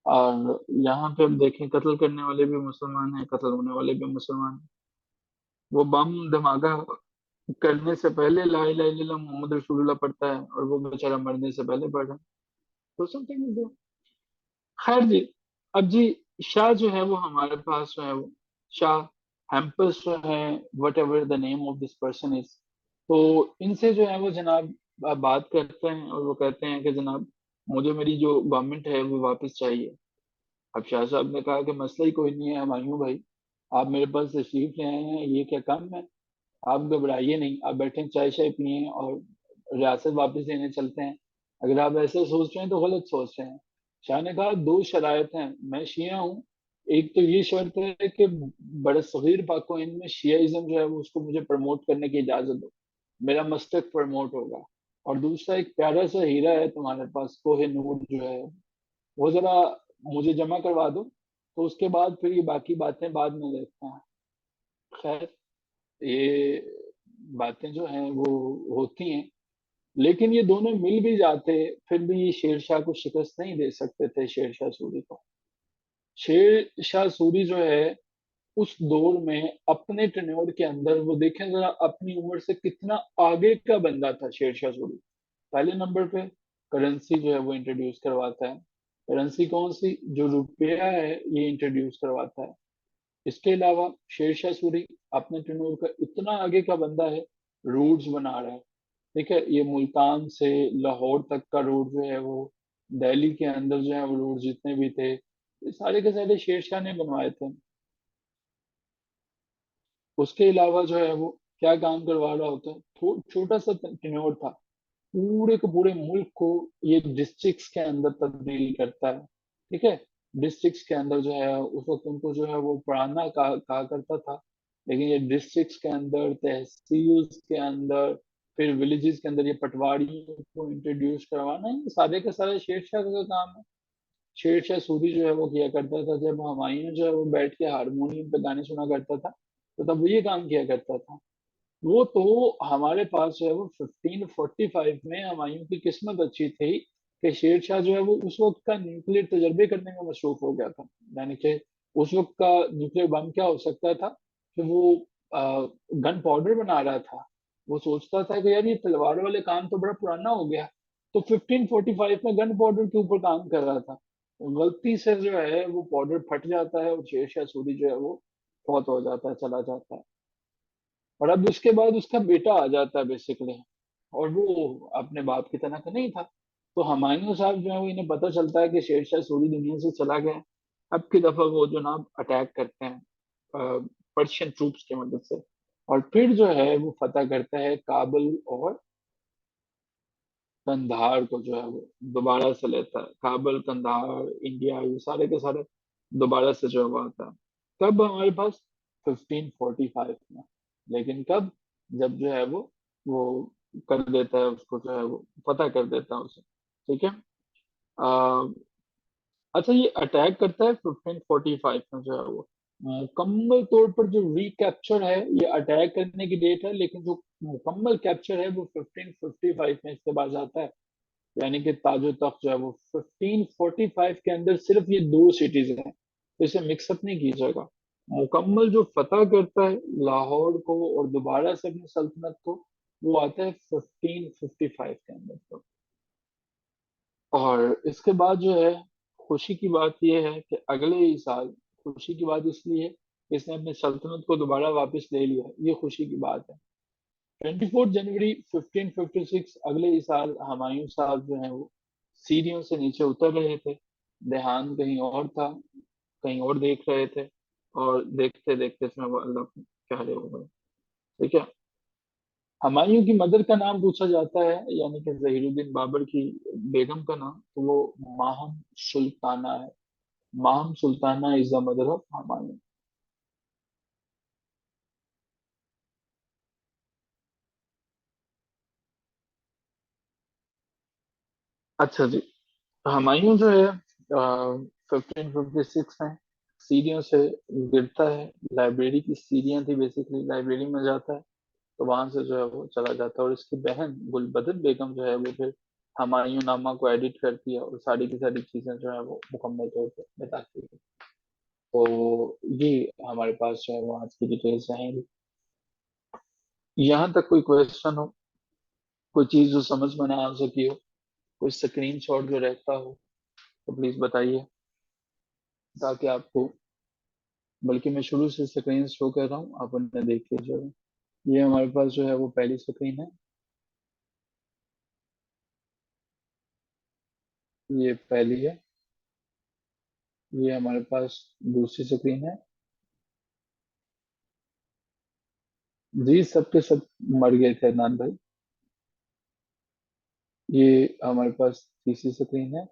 और यहाँ पे अब देखें, कत्ल करने वाले भी मुसलमान हैं, कत्ल होने वाले भी मुसलमान हैं। वो बम धमाका करने से पहले ला इलाहा इल्लल्लाह मोहम्मद रसूलुल्लाह पढ़ता है, और वो बेचारा मरने से पहले पढ़ रहा है। तो समथिंग। खैर जी, अब जी, शाह जो है वो हमारे पास जो है वो शाह हेम्पस जो है, what ever the name of this person is, तो इनसे जो है वो जनाब बात करते हैं और वो कहते हैं कि जनाब मुझे मेरी जो गवर्नमेंट है वो वापस चाहिए। अब शाह साहब ने कहा कि मसला ही कोई नहीं है हुमायूं भाई, आप मेरे पास तशरीफ ले आए हैं, ये क्या काम है, आप घबराइए नहीं, आप बैठे चाय शाय पिए और रियासत वापस लेने चलते हैं। अगर आप ऐसे सोच रहे हैं तो गलत सोच रहे हैं। शाह ने कहा दो शरायत हैं, मैं शिया हूँ, एक तो ये शर्त है कि बड़े सगीर पाको हिंद में शियाइज्म जो है वो उसको मुझे प्रमोट करने की इजाजत दो, मेरा मस्तक प्रमोट होगा। और दूसरा एक प्यारा सा हीरा है तुम्हारे पास, कोहे नूर जो है, वो जरा मुझे जमा करवा दो, तो उसके बाद फिर ये बाकी बातें बाद में देखते हैं। खैर, ये बातें जो हैं वो होती हैं, लेकिन ये दोनों मिल भी जाते फिर भी ये शेरशाह को शिकस्त नहीं दे सकते थे, शेरशाह सूरी को। शेरशाह सूरी जो है उस दौर में अपने टेन्योर के अंदर वो देखें जरा अपनी उम्र से कितना आगे का बंदा था शेरशाह सूरी। पहले नंबर पे करेंसी जो है वो इंट्रोड्यूस करवाता है। करेंसी कौन सी, जो रुपया है, ये इंट्रोड्यूस करवाता है। इसके अलावा शेरशाह सूरी अपने टेन्योर का इतना आगे का बंदा है, रोड्स बना रहा है। ठीक है, ये मुल्तान से लाहौर तक का रोड जो है वो, दिल्ली के अंदर जो है वो रोड जितने भी थे, ये सारे के सारे शेरशाह ने बनवाए थे। उसके अलावा जो है वो क्या काम करवा रहा होता है, छोटा सा टेन्योर था, पूरे के पूरे मुल्क को ये डिस्ट्रिक्ट्स के अंदर तब्दील करता है। ठीक है, डिस्ट्रिक्ट्स के अंदर जो है उस वक्त उनको जो है वो पढ़ाना कहा करता था, लेकिन ये डिस्ट्रिक्ट्स के अंदर, तहसील्स के अंदर, फिर विलेजेस के अंदर ये पटवारियों को इंट्रोड्यूस करवाना, ये सारे के सारे शेरशाह का काम है। शेरशाह सूरी जो है वो किया करता था, जब हुमायूं जो है वो बैठ के हारमोनियम पे गाने सुना करता था, तो तब वो ये काम किया करता था। वो तो हमारे पास जो है वो 1545 में हुमायूं की किस्मत अच्छी थी कि शेर शाह जो है वो उस वक्त का न्यूक्लियर तजर्बे करने में मसरूफ हो गया था। यानी कि उस वक्त का न्यूक्लियर बम क्या हो सकता था कि वो गन पाउडर बना रहा था। वो सोचता था कि यार ये तलवार वाले काम तो बड़ा पुराना हो गया, तो 1545 में गन पाउडर के ऊपर काम कर रहा था। गलती से जो है वो पाउडर फट जाता है और शेर शाह सूरी जो है वो फौत हो जाता है, चला जाता है। और अब उसके बाद उसका बेटा आ जाता है बेसिकली, और वो अपने बाप की तरह का नहीं था। तो हुमायूं साहब जो है वो इन्हें पता चलता है कि शेरशाह सूरी दुनिया से चला गया है। अब की दफा वो जनाब अटैक करते हैं पर्शियन ट्रूप्स की मदद से, और फिर जो है वो फतह करता है काबुल और कंधार को, जो है वो दोबारा से लेता है। काबुल, कंधार, इंडिया, ये सारे के सारे दोबारा से जो है वो आता है। कब हमारे पास, 1545 में। लेकिन कब, जब जो है वो कर देता है उसको, जो है वो पता कर देता है उसे। ठीक है। आ, अच्छा, ये अटैक करता है 1545 में जो है वो, मुकम्मल तौर पर जो रिकैप्चर है ये अटैक करने की डेट है, लेकिन जो मुकम्मल कैप्चर है वो 1555 में इसके बाद आता है। यानी कि ताजो तख्त जो है वो 1545 के अंदर सिर्फ ये दो सिटीज हैं, तो इसे मिक्सअप नहीं कीजिएगा। मुकम्मल जो फतह करता है लाहौर को और दोबारा से अपनी सल्तनत को, वो आता है 1555 के अंदर तो। और इसके बाद जो है, खुशी की बात यह है कि अगले ही साल, खुशी की बात इसलिए कि इसने अपनी सल्तनत को दोबारा वापस ले लिया, ये खुशी की बात है। 24 जनवरी 1556, अगले ही साल हुमायूं साहब जो है वो सीढ़ियों से नीचे उतर रहे थे, ध्यान कहीं और था, कहीं और देख रहे थे, और देखते देखते इसमें वो अल्लाह के प्यारे हो गए। ठीक है। हुमायूं की मदर का नाम पूछा जाता है, यानी कि जहीरुद्दीन बाबर की बेगम का नाम, तो वो माहम सुल्ताना है। Maham Sultana is the mother of Humayun. अच्छा जी, हुमायूं जो है 1556 में सीढ़ियों से गिरता है, लाइब्रेरी की सीढ़ियां थी बेसिकली, लाइब्रेरी में जाता है, तो वहां से जो है वो चला जाता है, और इसकी बहन गुलबदर बेगम जो है वो फिर हुमायूं नामा को एडिट करती है और सारी की सारी चीजें जो है वो मुकम्मल तौर पर बताती है। तो ये हमारे पास जो है वो आज की डिटेल्स रहेंगी। यहाँ तक कोई क्वेश्चन हो, कोई चीज जो समझ में ना आ सकी हो, कोई स्क्रीन शॉट जो रहता हो, तो प्लीज बताइए, ताकि आपको, बल्कि मैं शुरू से स्क्रीन शो कर रहा हूँ, आप उन्हें देख लीजिएगा। ये हमारे पास जो है वो पहली स्क्रीन है। ये पहली है। ये हमारे पास दूसरी स्क्रीन है। जी सबके सब मर गए थे अदनान भाई। ये हमारे पास तीसरी स्क्रीन है।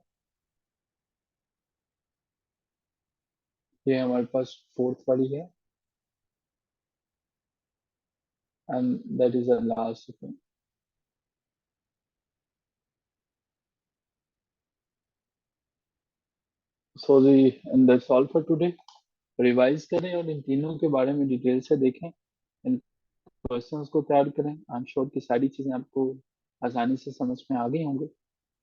ये हमारे पास फोर्थ वाली है। And that is the last screen. So जी and that's all for today. Revise करें और इन तीनों के बारे में डिटेल से देखें। इन क्वेश्चंस को तैयार करें। आई एम श्योर कि सारी चीजें आपको आसानी से समझ में आ गई होंगी।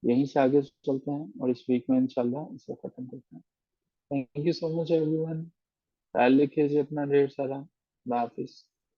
यहीं से आगे चलते हैं और इस वीक में इंशाल्लाह इसे खत्म करते हैं। Thank you so much everyone. ख्याल रखिए अपना ढेर सारा। अल्लाह हाफिज।